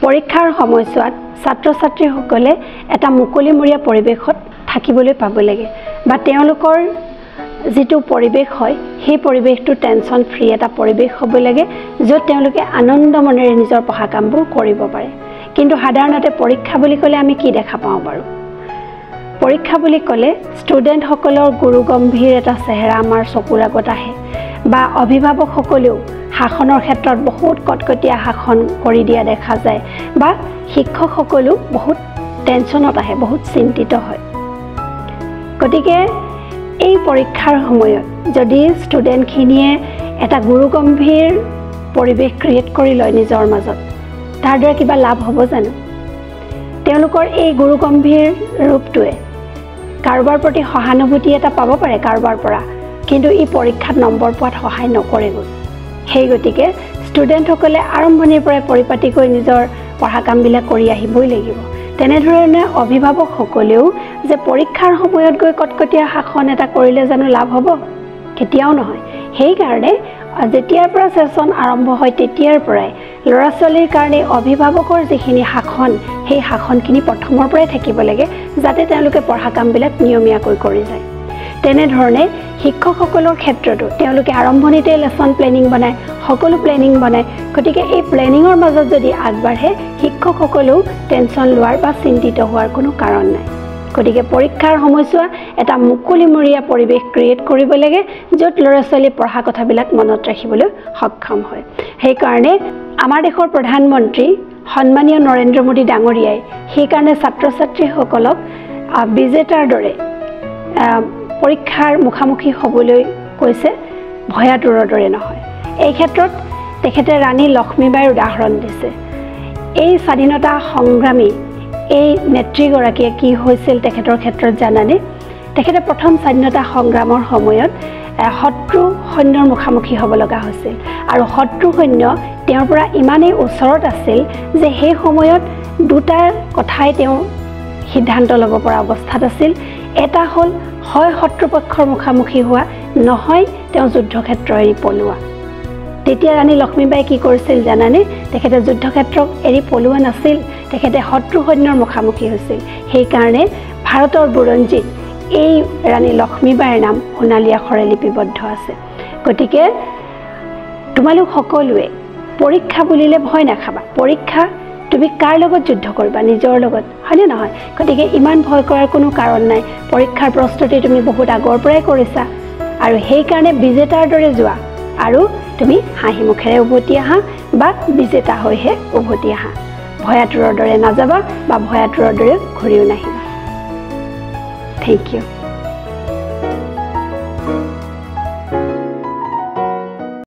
পৰীক্ষাৰ সময়ছোৱাত ছাত্ৰ-ছাত্ৰীসকলে এটা মুকলিমূৰীয়া পৰিৱেশত থাকিবলৈ পাব লাগে বা তেওঁলোকৰ যেটো পৰিৱেশ হয় সেই পৰিৱেশটো টেনচন ফ্ৰী এটা পৰিৱেশ হ'ব লাগে য'ত তেওঁলোকে আনন্দ মনেৰে নিজৰ পঢ়া কামবোৰ কৰিব পাৰে কিন্তু সাধাৰণতে পৰীক্ষা বুলি ক'লে আমি কি দেখা পাওঁ বাৰু পৰীক্ষা বুলি ক'লে ষ্টুডেণ্ট সকলৰ গুৰু গম্ভীৰ এটা চেহেৰা আমাৰ চকুৰ আগত আহে বা অভিভাৱক সকলেও শাসনৰ ক্ষেত্ৰত বহুত কটকটীয়া শাসন কৰি দিয়া দেখা যায় বা শিক্ষক সকলেও বহুত টেনচনত আহে বহুত চিন্তিত হয় গতিকে এই পৰীক্ষাৰ সময়ত যদি ষ্টুডেণ্টখিনিয়ে এটা গুৰুগম্ভীৰ পৰিৱেশ ক্ৰিয়েট কৰি লয় নিজৰ মাজত তাৰ দ্বাৰা কিবা লাভ হ'ব জানো তেওঁলোকৰ এই গুৰুগম্ভীৰ ৰূপটোৱে কাৰোবাৰ প্ৰতি সহানুভূতি এটা পাব পাৰে কাৰোবাৰ পৰা কিন্তু এই পৰীক্ষাত নম্বৰ পোৱাত সহায় নকৰেগৈ সেই গতিকে ষ্টুডেণ্টসকলে আৰম্ভণিৰ পৰাই পৰিপাটিকৈ নিজৰ পঢ়া কামবিলাক কৰি আহিবই লাগিব তেনেধৰণে অভিভাৱকসকলেও যে পৰীক্ষাৰ সময়ত গৈ কটকটীয়া শাসন এটা কৰিলে জানো লাভ হ'ব কেতিয়াও নহয় সেই কাৰণে যেতিয়াৰ পৰা সেশন আৰম্ভ হয় তেতিয়াৰ পৰাই ল'ৰা ছোৱালীৰ কাৰণে অভিভাৱকৰ যিখিনি শাসন সেই শাসনখিনি প্ৰথমৰ পৰাই থাকিব লাগে যাতে তেওঁলোকে পঢ়া কামবিলাক নিয়মীয়াকৈ কৰি যায় তেনেধৰণে শিক্ষকসকলৰ ক্ষেত্ৰতো তেওঁলোকে আৰম্ভণিতে লেসন প্লেনিং বনায় সকলো প্লেনিং বনায় গতিকে এই প্লেনিঙৰ মাজত যদি আগবাঢ়ে শিক্ষকসকলেও টেনচন লোৱাৰ বা চিন্তিত হোৱাৰ কোনো কাৰণ নাই গতিকে পৰীক্ষাৰ সময়ছোৱা এটা মুকলিমূৰীয়া পৰিৱেশ ক্ৰিয়েট কৰিব লাগে য'ত ল'ৰা ছোৱালী পঢ়া কথাবিলাক মনত ৰাখিবলৈ সক্ষম হয় সেইকাৰণে আমাৰ দেশৰ প্ৰধানমন্ত্ৰী সন্মানীয় নৰেন্দ্ৰ মোদী ডাঙৰীয়াই সেইকাৰণে ছাত্ৰ-ছাত্ৰীসকলক বিজেতাৰ দৰে পৰীক্ষাৰ মুখামুখি হ'বলৈ কৈছে ভয়াতুৰৰ দৰে নহয় এই ক্ষেত্ৰত তেখেতে ৰাণী লক্ষ্মীবাইৰ উদাহৰণ দিছে এই স্বাধীনতা সংগ্ৰামী এই নেত্ৰীগৰাকীয়ে কি হৈছিল তেখেতৰ ক্ষেত্ৰত জানানে তেখেতে প্ৰথম স্বাধীনতা সংগ্ৰামৰ সময়ত শত্ৰু সৈন্যৰ মুখামুখি হ'ব লগা হৈছিল আৰু শত্ৰু সৈন্য তেওঁৰ পৰা ইমানেই ওচৰত আছিল যে সেই সময়ত দুটা কথাই তেওঁ সিদ্ধান্ত ল'ব পৰা অৱস্থাত আছিল এটা হ'ল হয় শত্ৰুপক্ষৰ মুখামুখি হোৱা নহয় তেওঁ যুদ্ধক্ষেত্ৰ এৰি পলোৱা তেতিয়া ৰাণী লক্ষ্মীবাই কি কৰিছিল জানানে তেখেতে যুদ্ধক্ষেত্ৰ এৰি পলোৱা নাছিল তেখেতে শত্ৰু সৈন্যৰ মুখামুখি হৈছিল সেই কাৰণে ভাৰতৰ বুৰঞ্জীত এই ৰাণী লক্ষ্মীবাইৰ নাম সোণালী আখৰে লিপিবদ্ধ আছে গতিকে তোমালোক সকলোৱে পৰীক্ষা বুলিলে ভয় নাখাবা পৰীক্ষা তুমি কাৰ লগত যুদ্ধ কৰিবা নিজৰ লগত হয়নে নহয় গতিকে ইমান ভয় কৰাৰ কোনো কাৰণ নাই পৰীক্ষাৰ প্ৰস্তুতি তুমি বহুত আগৰ পৰাই কৰিছা আৰু সেই কাৰণে বিজেতাৰ দৰে যোৱা আৰু তুমি হাঁহি মুখেৰে উভতি আহা বা বিজেতা হৈহে উভতি আহা ভয়াতুৰৰ দৰে নাযাবা বা ভয়াতুৰৰ দৰে ঘূৰিও নাহিবা থ্যাংক ইউ